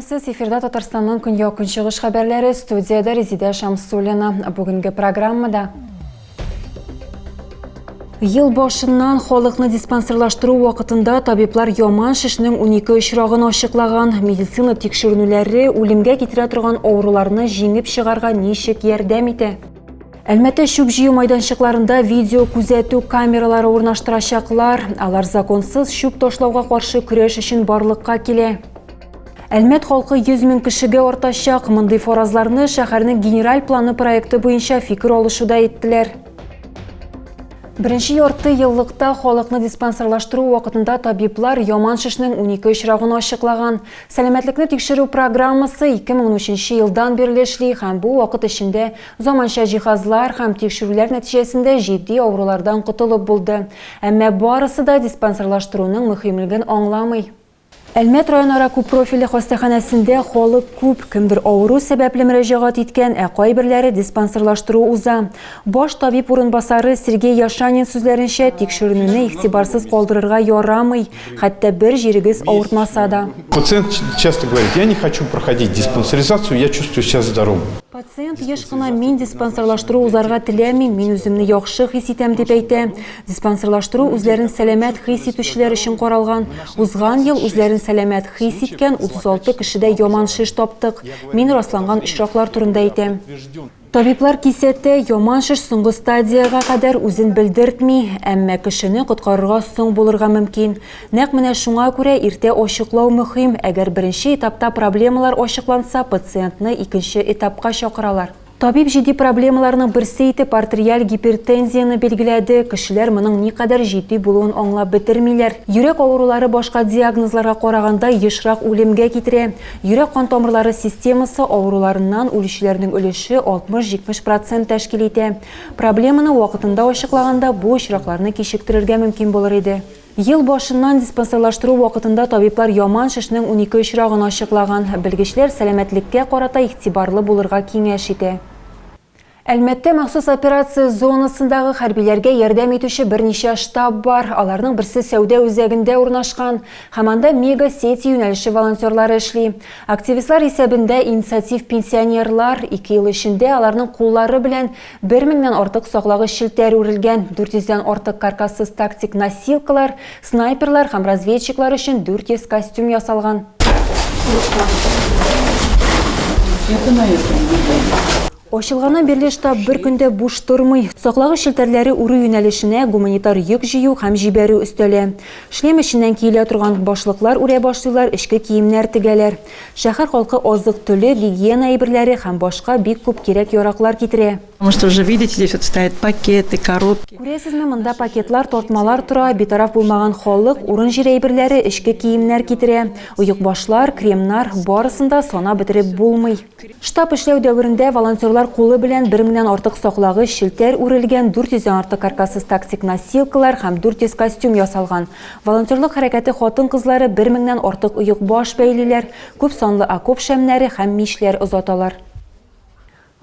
Сәлеметсіз, эфирда Татарстанның көньяк көнчыгыш хәбәрләре, студияда Резида Шамсуллина. Бүгінгі программада ел башыннан халыкны диспансерлаштыру вакытында табиблар яман шишнең 12 очрагын ачыклаган. Медицина тикшерүләре үлемгә китерә торган авыруларны җиңеп чыгарга ничек ярдәм итә? Әлмәттә шүп җыю майданчыкларында видео күзәтү камералары урнаштырачаклар. Алар законсыз шүп ташлауга каршы көрәш өчен барлыкка килә. Әлмәт халкы 100 мең кешегә артачак. Мондый фаразларны шәһәрнең генераль планы проекты буенча фикер алышуда әйттеләр. Беренче ярты еллыкта халыкны диспансерлаштыру вакытында табиблар яман шишнең 12 очрагын ачыклаган. Сәламәтлекне тикшерү программасы 2013 елдан бирле эшли һәм бу вакыт эчендә заманча җиһазлар һәм тикшерүләр нәтиҗәсендә җитди авырулардан котылып булды. Әмма барысы да диспансерлаштыруның мөһимлеген аңламый. Әлмәт районара күп профильле хастаханәсендә халык күп, кемдер авыру сәбәпле мөрәҗәгать иткән, кайберләре диспансерлаштыру уза. Баш табиб урынбасары Сергей Яшанин сүзләренчә, тикшерүне игътибарсыз калдырырга ярамый, хәтта бер җирегез авыртмаса да. Пациент часто говорит: я не хочу проходить диспансеризацию, я чувствую себя здоровым. Пациент еш кына мин диспансерлаштыру узарга теләмим, мин үземне яхшы хис итәм дип әйтә. Диспансерлаштыру үзләрен сәламәт хис итүчеләр өчен каралган. Узган ел үзләрен сәламәт хис иткән 36 кешедә яман шиш таптык. Мин расланган очраклар турында әйтәм. Табиблар кисәтә, яман шиш соңгы стадияга кадәр үзен белдертми, әмма кешене коткарырга соң булырга мөмкин. Нәкъ менә шуңа күрә иртә ачыклау мөһим. Әгәр беренче этапта проблемалар ачыкланса, пациентны икенче этапка чакыралар. Табиб җитди проблемаларның берсе итеп артериаль гипертензияны билгеләде. Кешеләр моның никадәр җитди булуын аңлап бетермиләр. Йөрәк авырулары башка диагнозларга караганда ешрак үлемгә китерә. Йөрәк кан тамырлары системасы авыруларыннан үлүчеләрнең өлеше 60-70% тәшкил итә. Проблеманы вакытында ачыклаганда бу очракларны кичектерергә мөмкин булыр иде. Ел башыннан диспансерлаштыру вакытында табиблар яман шишнең 12 очрагын ачыклаган. Белгечләр сәламәтлеккә карата игътибарлы булырга киңәш итә. Әлмәттә махсус операция зонасындагы хәрбиләргә ярдәм итүче берничә штаб бар. Аларның берсе сәүдә үзәгендә урнашкан. Һәм анда мега сети юнәлеше волонтерлары эшли. Активистлар исәбендә инициатив пенсионерлар 2 ел эчендә аларның куллары белән 1000-нән артык саклагыч шелтәр үрелгән, 400-дән артык каркассыз тактик носилкалар, снайперлар һәм разведчиклар өчен 400 костюм ясалган. Ачылганнан бирле штаб бер көндә буш тормый. Саклагыч шелтәрләре үрү юнәлешенә гуманитар йөк җыю һәм җибәрү өстәле. Шлем эченнән киелә торган башлыклар үрә башлыйлар, эчке киемнәр тегәләр. Шәһәр халкы азык-төлек, гигиена әйберләре һәм башка бик күп кирәк-яраклар китерә. Потому что уже видите, здесь вот стоят пакеты, коробки. Күрәсезме, монда пакетлар, тартмалар тора, битараф булмаган халык урын җир әйберләре, эчке киемнәр китерә. Уйык башлар, кремнар, барысында сана бетереп булмый. Штаб эшләү дәверендә волонтерлар кулы белән 1000-нән артык саклагыч шелтәр үрелгән, 400-дән артык каркассыз тактик носилкалар һәм 400 костюм ясалган. Волонтерлык хәрәкәте хатын-кызлары 1000-нән артык уйык баш бәйлиләр, күп санлы окоп шәмнәре һәм мишләр озаталар.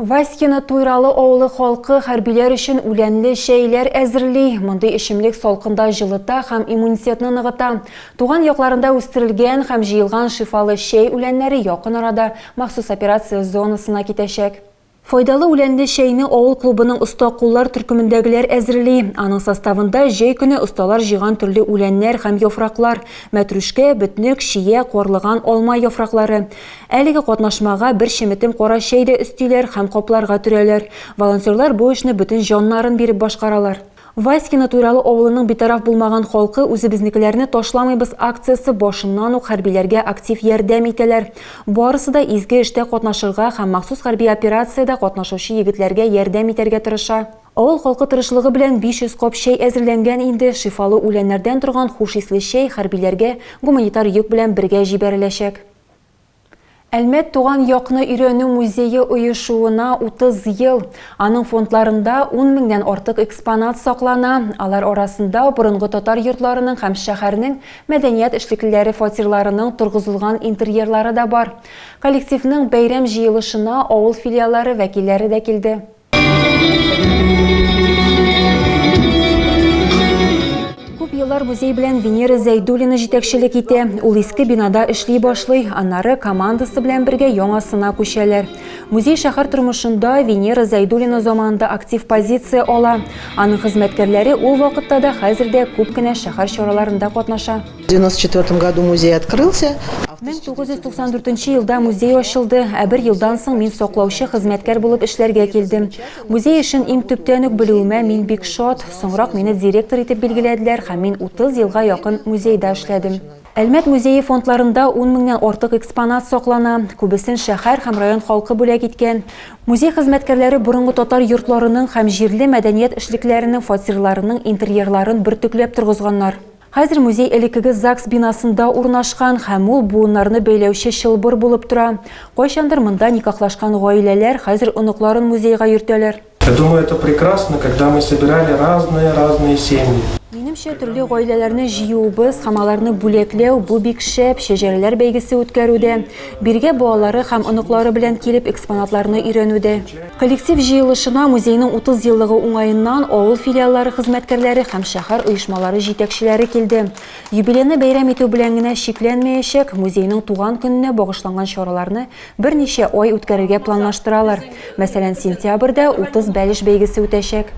Васькина Туйралы авылы халкы хәрбиләр өчен үләнле чәйләр әзерли. Мондый эчемлек салкында җылыта һәм иммунитетны ныгыта. Туган якларында үстерелгән һәм җыелган шифалы чәй үләннәре якын арада махсус операция зонасына китәчәк. Файдалы үләнле чәйне авыл клубының оста куллар төркемендәгеләр әзерли. Аның составында җәй көне осталар җыйган төрле үләннәр һәм яфраклар, мәтрүшкә, бөтнек, шия, карлыган алма яфраклары. Әлеге катнашмага бер чеметем кара чәй дә өстиләр һәм капларга төрәләр. Волонтерлар бу эшне бөтен җаннарын биреп башкаралар. Васькина Туйралы авылының битараф булмаган халкы үзебезнекеләрне ташламыйбыз акциясы башыннан ук хәрбиләргә актив ярдәм итәләр. Барысы да изге эштә катнашырга һәм махсус хәрби операциядә катнашучы егетләргә ярдәм итәргә тырыша. Авыл халкы тырышлыгы белән 500 кап чәй әзерләнгән инде. Шифалы үләннәрдән торган хуш исле чәй хәрбиләргә гуманитар йөк белән бергә җибәреләчәк. Әлмәт туган якны өйрәнү музее оешуына 30 ел. Аның фондларында 10 меңнән артык экспонат саклана. Алар арасында борынгы татар йортларының һәм шәһәрнең мәдәният эшлеклеләре фатирларының торгызылган интерьерлары да бар. Коллективның бәйрәм җыелышына авыл филиаллары вәкилләре дә килде. Күп еллар музей белән Венера Зәйдуллина җитәкчелек итә. Ул иске бинада эшли башлый, аннары командасы белән бергә яңасына күчәләр. Музей шәһәр тормышында Венера Зәйдуллина заманында актив позиция ала. Аның хезмәткәрләре ул вакытта да хәзердә күп кенә шәһәр чараларында катнаша. В 1994 году музей открылся. 1994 елда музей ачылды, ә бер елдан соң мин саклаучы хезмәткәр булып эшләргә килдем. Музей эшен иң төптән үк белүемә мин бик шат. Соңрак мине директор итеп билгеләделәр һәм мин 30 елга якын музейда эшләдем. Әлмәт музее фондларында 10 меңнән артык экспонат саклана. Күбесен шәһәр һәм район халкы бүләк иткән. Музей хезмәткәрләре борынгы татар йортларының һәм җирле мәдәният эшлекләренең фатирларының интерьерларын бертөкләп торгызганнар. Хәзер музей элеккеге ЗАГС бинасында урнашкан һәм ул буыннарны бәйләүче чылбыр булып тора. Кайчандыр монда никахлашкан гаиләләр хәзер оныкларын музейга йөртәләр. Я думаю, это прекрасно, когда мы собирали разные семьи. Минемчә, төрле гаиләләрне җыюбыз, һәм аларны бүләкләү бу бик шәп шәҗәрәләр бәйгесе үткәрүдә. Биргә балалары һәм оныклары белән килеп экспонатларны өйрәнүдә. Коллектив җыелышына музейның 30 еллыгы уңаеннан авыл филиаллары хезмәткәрләре һәм шәһәр оешмалары җитәкчеләре килде. Юбилейны бәйрәм итү белән генә шикләнмәячәк, музейның туган көненә багышланган чараларны берничә ай үткәрергә планлаштыралар. Мәсәлән, сентябрьдә 30 бәлеш бәйгесе үтәчәк.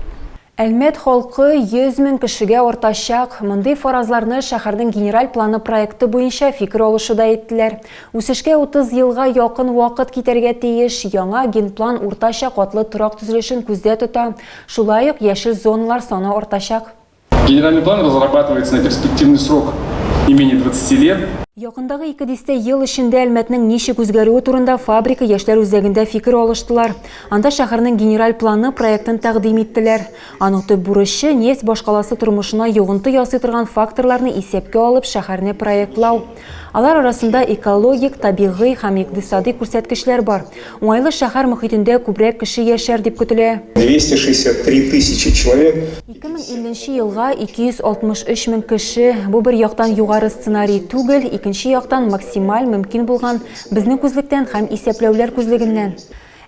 Әлмәт халкы 100 мең кешегә артачак. Мондый фаразларны шәһәрнең генераль планы проекты буенча фикер алышуда әйттеләр. Үсешкә 30 елга якын вакыт китәргә тиеш. Яңа генплан уртача катлы торак төзелешен күздә тота. Шулай ук яшел зоналар саны артачак. Генеральный план разрабатывается на перспективный срок не менее 20 лет. Якындагы 2 ел эчендә Әлмәтнең ничек үзгәрүе турында фабрика яшьләр үзәгендә фикер алыштылар. Анда шәһәрнең генераль планы проектын тәкъдим иттеләр. Аның төп бурычы нефть башкаласы тормышына йогынты ясый торган факторларны исәпкә алып шәһәрне проектлау. Алар арасында экологик, табигый һәм икътисади күрсәткечләр бар. Уңайлы шәһәр мөхитендә күбрәк кеше яшәр дип көтелә. 263 тысячи человек. 2050 елга 263 мең кеше. Бу бер яктан югары сценарий түгел, икенче яктан максималь мөмкин булган безнең күзлектән һәм исәпләүләр күзлегеннән.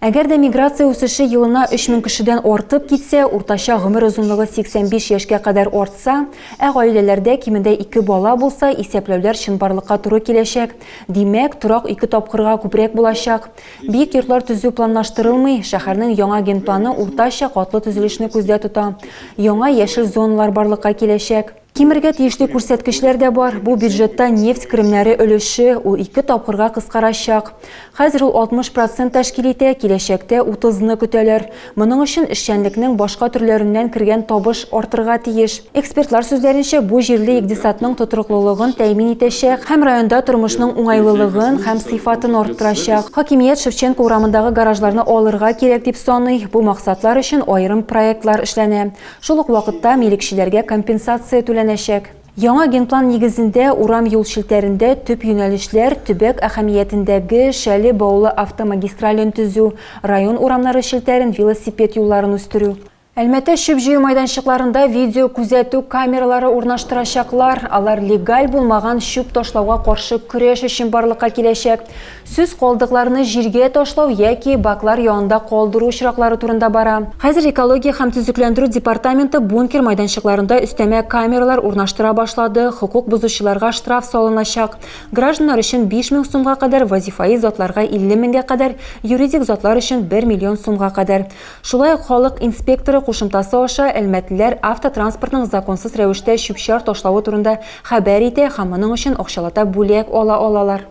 Әгәр дә миграция үсеше елына 3 мең кешедән артып китсә, уртача гомер озынлыгы 85 яшькә кадәр артса, ә гаиләләрдә кимендә 2 бала булса, исәпләүләр чынбарлыкка туры киләчәк. Димәк, торак 2 тапкырга күбрәк булачак. Бик йортлар төзү планлаштырылмый, шәһәрнең яңа генпланы уртача катлы төзелешне күздә тота. Яңа яшел зоналар барлыкка киләчәк. Кимергә тиешле күрсәткечләр дә бар. Бу бюджетта нефть керемнәре өлеше ул 2 тапкырга кыскарачак. Хәзер ул 60% тәшкил итә, киләчәктә 30-ны көтәләр. Моның өчен эшчәнлекнең башка төрләреннән кергән табыш артырга тиеш. Экспертлар сүзләренчә, бу җирле икътисадның тотрыклылыгын тәэмин итәчәк һәм районда тормышның уңайлылыгын һәм сыйфатын арттырачак. Хакимият Шевченко урамындагы гаражларны алырга кирәк дип саный. Бу максатлар өчен аерым проектлар эшләнә. Шул ук вакытта милекчеләргә компенсация түләнәчәк. Яңа генплан нигезендә урам юл шелтәрендә төп юнәлешләр төбәк әһәмиятендәге Шәле Баулы автомагистрален төзү, район урамнары шелтәрен, велосипед юлларын үстерү. Әлмәттә шөп җыю майданчыкларында видео күзәтү камералары урнаштырачаклар. Алар легаль булмаган шөп ташлауга каршы көрәш өчен барлыкка киләчәк. Сүз калдыкларны җиргә ташлау яки баклар янында калдыру очраклары турында бара. Хәзер экология һәм төзекләндерү департаменты бункер майданчыкларында өстәмә камералар урнаштыра башлады. Хукук бузучыларга штраф салыначак. Гражданнар өчен 5 мең сумга кадәр, вазифаи затларга 50 меңгә кадәр, юридик затлар өчен 1 миллион сумга кадәр. Шулай ук халык инспекторы кушымтасы аша әлмәтлеләр автотранспортның законсыз рәвештә шүпчәр ташлавы турында хәбәр итә һәм моның өчен акчалата бүләк ала алалар.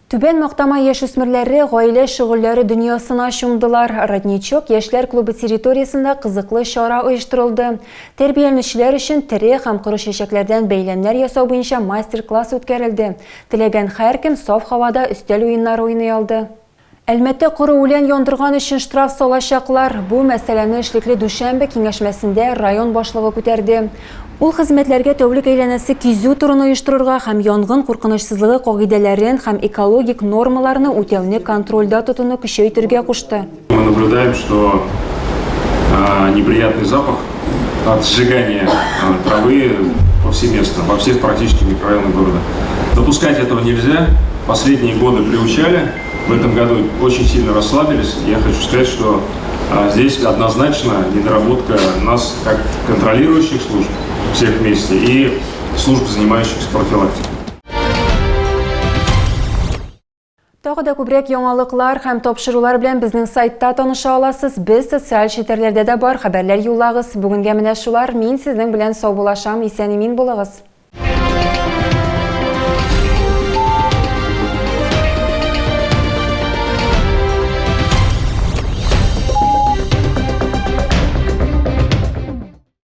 Түбән Мактама яшүсмерләре гаилә шөгыльләре дөньясына чумдылар. Родничок яшьләр клубы территориясендә кызыклы чара оештырылды. Тәрбияләнүчеләр өчен тере һәм коры чәчәкләрдән бәйләмнәр ясау буенча мастер-класс үткәрелде. Теләгән һәркем саф һавада өстәл уеннары уйный алды. Әлмәттә коры үлән яндырган өчен штраф салачаклар. Бу мәсьәләне эшлекле Дүшәмбе киңәшмәсендә район башлыгы күтәрде. Ул хезмәтләргә тәүлек әйләнәсе кизү турын оештырырга һәм янгын куркынычсызлыгы кагыйдәләрен һәм экологик нормаларны үтәүне контрольдә тотуны көчәйтергә кушты. Мы наблюдаем, что неприятный запах от сжигания травы повсеместно, во всех практически микрорайонах города. Допускать этого нельзя. Последние годы приучали. В этом году очень сильно расслабились. Я хочу сказать, что здесь однозначно недоработка нас как контролирующих служб всех вместе, и служб, занимающихся профилактикой. Тағы да күбрәк яңалыклар һәм тапшырулар белән безнең сайтта таныша аласыз. Без социаль челтәрләрдә дә бар, хәбәрләр юллагыз. Бүгенгә менә шулар. Мин сезнең белән сау булашам, исән-имин булыгыз.